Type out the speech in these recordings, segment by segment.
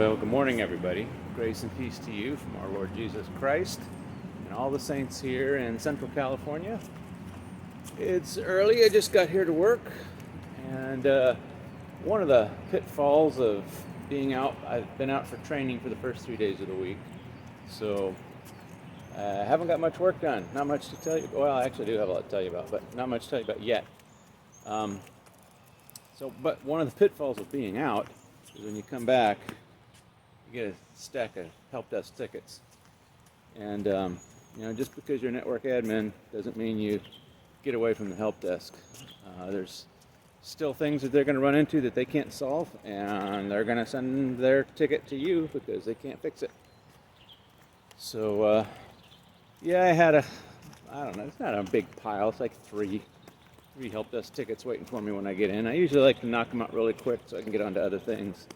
Well, good morning, everybody. Grace and peace to you from our Lord Jesus Christ and all the saints here in Central California. It's early. I just got here to work, and one of the pitfalls of being out, I've been out for training for the first 3 days of the week, so I haven't got much work done. Not much to tell you. Well, I actually do have a lot to tell you about, but not much to tell you about yet. But one of the pitfalls of being out is when you come back, you get a stack of help desk tickets. And, just because you're a network admin doesn't mean you get away from the help desk. There's still things that they're going to run into that they can't solve, and they're going to send their ticket to you because they can't fix it. So, I had I don't know, it's not a big pile. It's like three help desk tickets waiting for me when I get in. I usually like to knock them out really quick so I can get on to other things.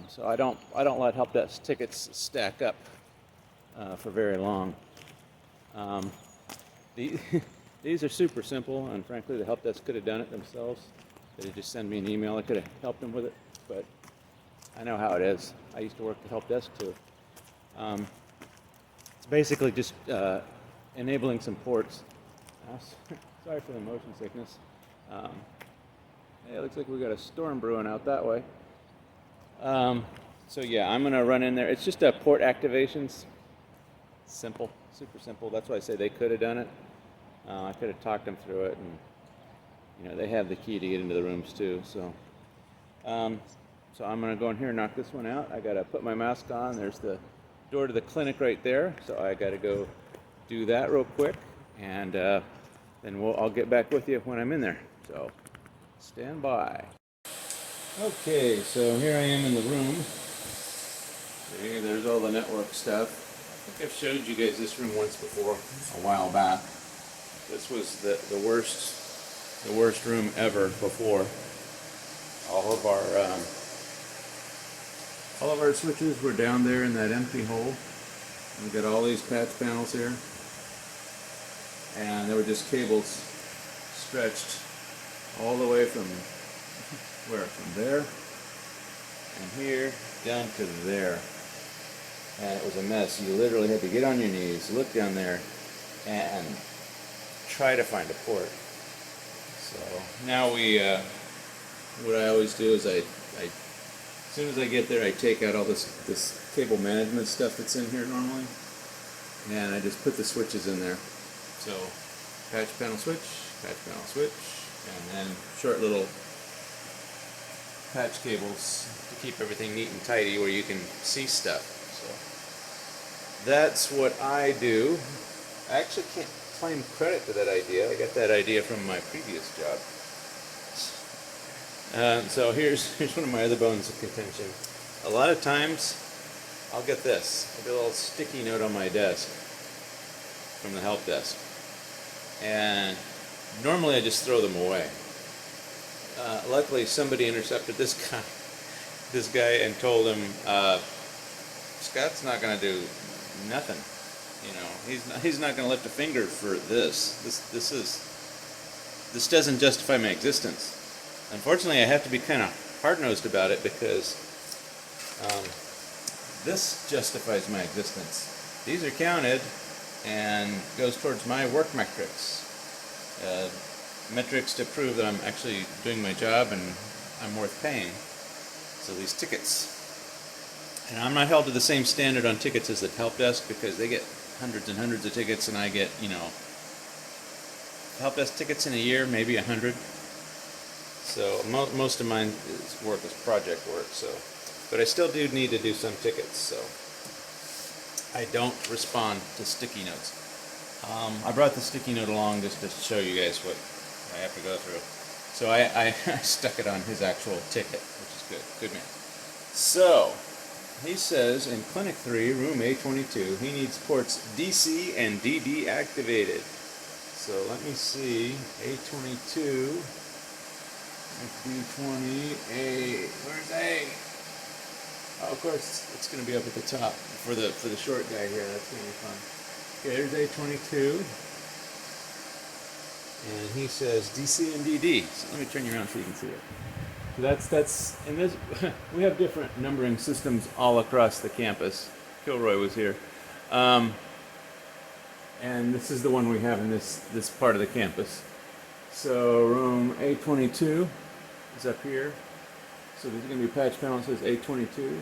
So I don't let help desk tickets stack up for very long. These are super simple, and frankly, the help desk could have done it themselves. They'd just send me an email. I could have helped them with it, but I know how it is. I used to work the help desk too. It's basically just enabling some ports. Sorry for the motion sickness. Hey, it looks like we got a storm brewing out that way. I'm going to run in there. It's just a port activations. Simple, super simple. That's why I say they could have done it. I could have talked them through it, and they have the key to get into the rooms too. So I'm going to go in here and knock this one out. I got to put my mask on. There's the door to the clinic right there. So I got to go do that real quick, and then I'll get back with you when I'm in there. So stand by. Okay, so here I am in the room. See, there's all the network stuff. I think I've showed you guys this room once before, a while back. This was the worst room ever before. All of our switches were down there in that empty hole. We've got all these patch panels here, and there were just cables stretched all the way from there and here down to there, and it was a mess. You literally had to get on your knees, look down there, and try to find a port. So now what I always do is as soon as I get there, I take out all this cable management stuff that's in here normally, and I just put the switches in there. So patch panel switch, and then short little patch cables to keep everything neat and tidy where you can see stuff. So that's what I do. I actually can't claim credit to that idea. I got that idea from my previous job. So here's one of my other bones of contention. A lot of times I'll get this. I get a little sticky note on my desk from the help desk, and normally I just throw them away. Luckily, somebody intercepted this guy and told him, Scott's not going to do nothing. He's not going to lift a finger for this. This doesn't justify my existence. Unfortunately, I have to be kind of hard-nosed about it because this justifies my existence. These are counted and goes towards my work metrics. Metrics to prove that I'm actually doing my job and I'm worth paying. So these tickets. And I'm not held to the same standard on tickets as the help desk because they get hundreds and hundreds of tickets, and I get, help desk tickets in a year, maybe 100. So most of mine work is project work. But I still do need to do some tickets. So I don't respond to sticky notes. I brought the sticky note along just to show you guys what I have to go through. So I stuck it on his actual ticket, which is good. Good man. So he says in Clinic 3, room A22, he needs ports DC and DD activated. So let me see. A22, B20, A. Where's A? Oh, of course, it's going to be up at the top for the short guy here. That's going to be fun. Okay, there's A22. And he says DC and DD. So let me turn you around so you can see it. that's and this we have different numbering systems all across the campus. Kilroy was here, and this is the one we have in this part of the campus. So room A22 is up here. So there's going to be a patch panel that says A22.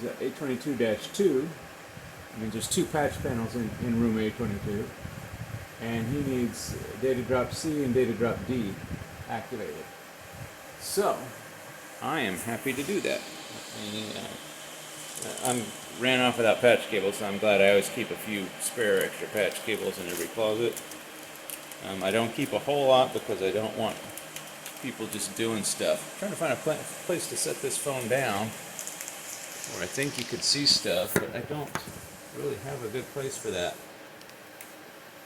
There's A22-2. I mean, there's 2 patch panels in room A22. And he needs data drop C and data drop D activated. So, I am happy to do that. I ran off without patch cables, so I'm glad I always keep a few spare extra patch cables in every closet. I don't keep a whole lot because I don't want people just doing stuff. I'm trying to find a place to set this phone down where I think you could see stuff, but I don't really have a good place for that.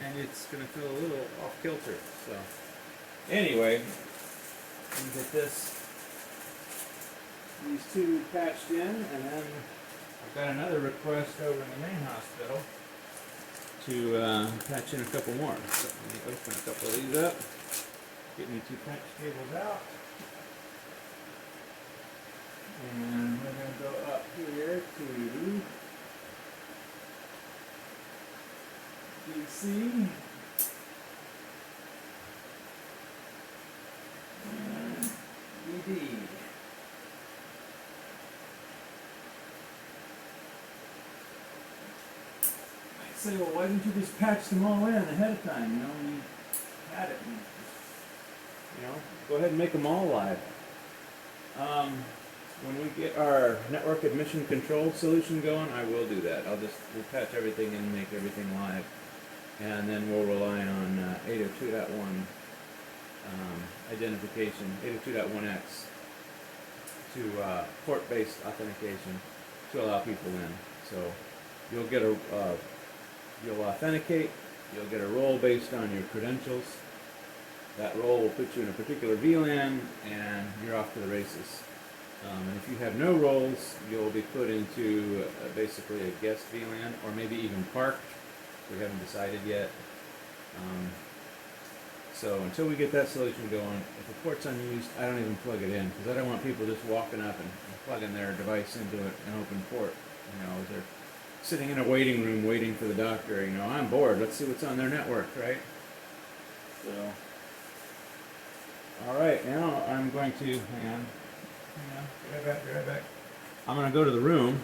And it's going to feel a little off kilter. So, anyway, let me get these 2 patched in, and then I've got another request over in the main hospital to patch in a couple more. So let me open a couple of these up, get me 2 patch cables out, and we're going to go up here to DC and ED. I'd say, well, why didn't you just patch them all in ahead of time? You know, you had it. And, you know, go ahead and make them all live. When we get our network admission control solution going, I will do that. We'll patch everything in and make everything live. And then we'll rely on 802.1 identification, 802.1x to port-based authentication to allow people in. So you'll get you'll authenticate, you'll get a role based on your credentials. That role will put you in a particular VLAN and you're off to the races. And if you have no roles, you'll be put into basically a guest VLAN or maybe even parked. We haven't decided yet. So until we get that solution going, if a port's unused, I don't even plug it in because I don't want people just walking up and plugging their device into an open port. You know, they're sitting in a waiting room waiting for the doctor. You know, I'm bored. Let's see what's on their network, right? So, all right. Now I'm going to hang on. Be right back. I'm going to go to the room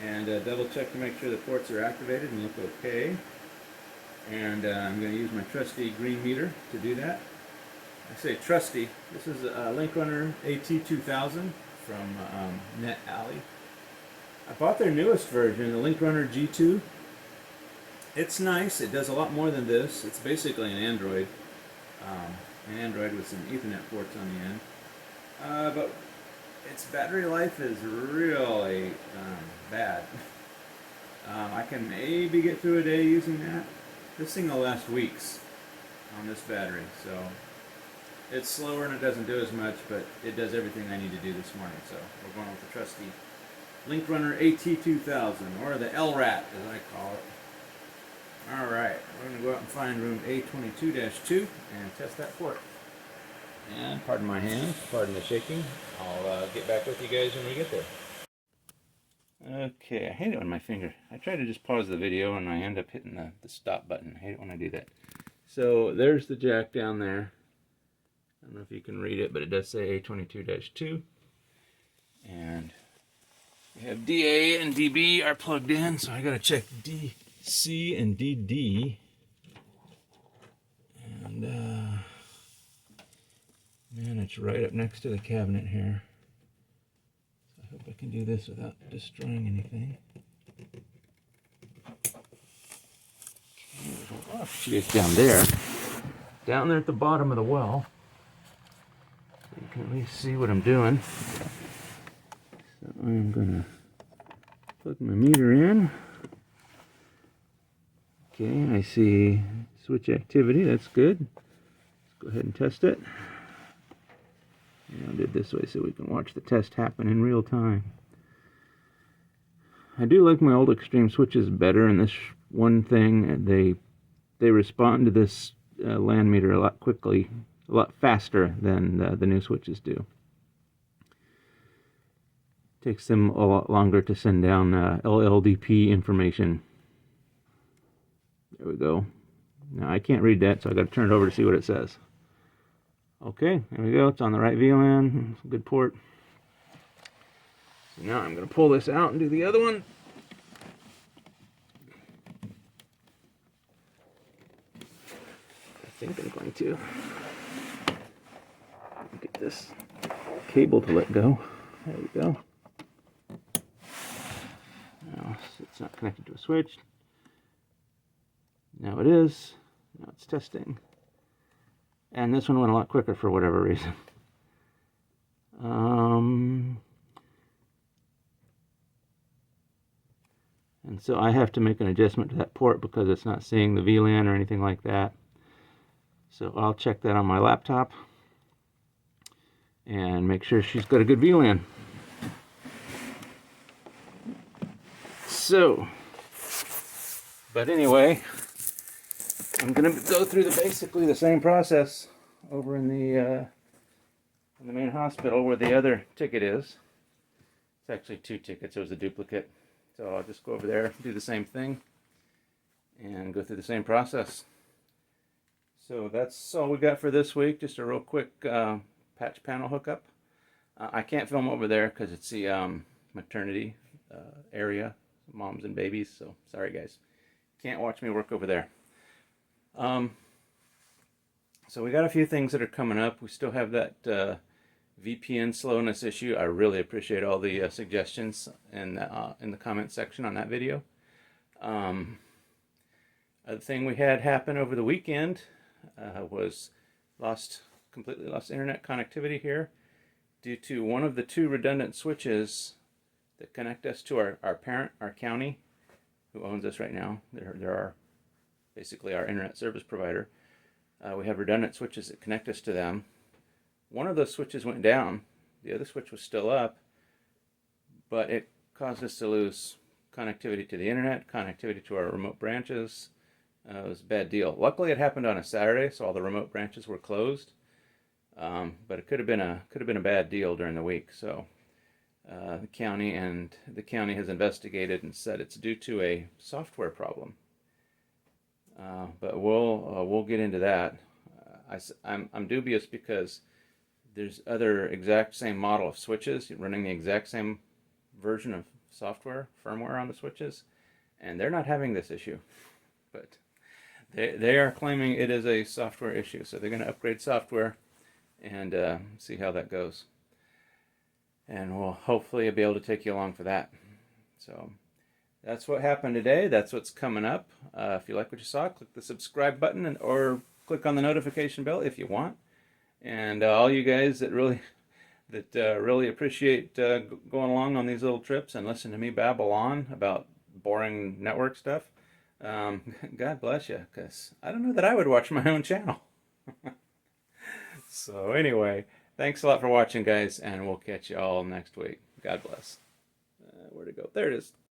and double check to make sure the ports are activated and look okay. And I'm going to use my trusty green meter to do that. I say trusty. This is a LinkRunner AT2000 from NetAlley. I bought their newest version, the LinkRunner G2. It's nice. It does a lot more than this. It's basically an Android with some Ethernet ports on the end. But its battery life is really bad. I can maybe get through a day using that. This thing will last weeks on this battery, so it's slower and it doesn't do as much, but it does everything I need to do this morning. So we're going with the trusty LinkRunner AT2000, or the LRAT as I call it. Alright, we're going to go out and find room A22-2 and test that port. And pardon my hands, pardon the shaking. I'll get back with you guys when we get there. Okay, I hate it when my finger... I try to just pause the video and I end up hitting the stop button. I hate it when I do that. So there's the jack down there. I don't know if you can read it, but it does say A22-2. And we have DA and DB are plugged in, so I gotta check DC and DD. And man, it's right up next to the cabinet here. So I hope I can do this without destroying anything. Okay, she is down there at the bottom of the well. So you can at least see what I'm doing. So I'm gonna plug my meter in. Okay, I see switch activity, that's good. Let's go ahead and test it. And I'll do it this way so we can watch the test happen in real time. I do like my old Extreme switches better in this one thing. They respond to this land meter a lot quickly, a lot faster than the new switches do. Takes them a lot longer to send down LLDP information. There we go. Now I can't read that, so I got to turn it over to see what it says. Okay, there we go. It's on the right VLAN. It's a good port. So now I'm going to pull this out and do the other one. I think I'm going to get this cable to let go. There we go. Now it's not connected to a switch. Now it is. Now it's testing. And this one went a lot quicker for whatever reason. And so I have to make an adjustment to that port because it's not seeing the VLAN or anything like that. So I'll check that on my laptop and make sure she's got a good VLAN. So, but anyway, I'm going to go through basically the same process over in the main hospital where the other ticket is. It's actually 2 tickets. It was a duplicate. So I'll just go over there, do the same thing, and go through the same process. So that's all we got for this week. Just a real quick patch panel hookup. I can't film over there because it's the maternity area, moms and babies. So sorry guys, can't watch me work over there. So we got a few things that are coming up. We still have that VPN slowness issue. I really appreciate all the suggestions in the comment section on that video. The thing we had happen over the weekend was completely lost internet connectivity here due to one of the 2 redundant switches that connect us to our parent, our county, who owns us right now. They're basically our internet service provider. We have redundant switches that connect us to them. One of those switches went down. The other switch was still up, but it caused us to lose connectivity to the internet, connectivity to our remote branches. It was a bad deal. Luckily, it happened on a Saturday, so all the remote branches were closed. But it could have been a bad deal during the week. So the county has investigated and said it's due to a software problem. But we'll get into that. I'm dubious because there's other exact same model of switches running the exact same version of software, firmware on the switches, and they're not having this issue. But they are claiming it is a software issue, so they're going to upgrade software and see how that goes. And we'll hopefully be able to take you along for that. So that's what happened today. That's what's coming up. If you like what you saw, click the subscribe button or click on the notification bell if you want. And all you guys that really appreciate going along on these little trips and listen to me babble on about boring network stuff, God bless you, because I don't know that I would watch my own channel. So anyway, thanks a lot for watching, guys, and we'll catch you all next week. God bless. Where'd it go? There it is.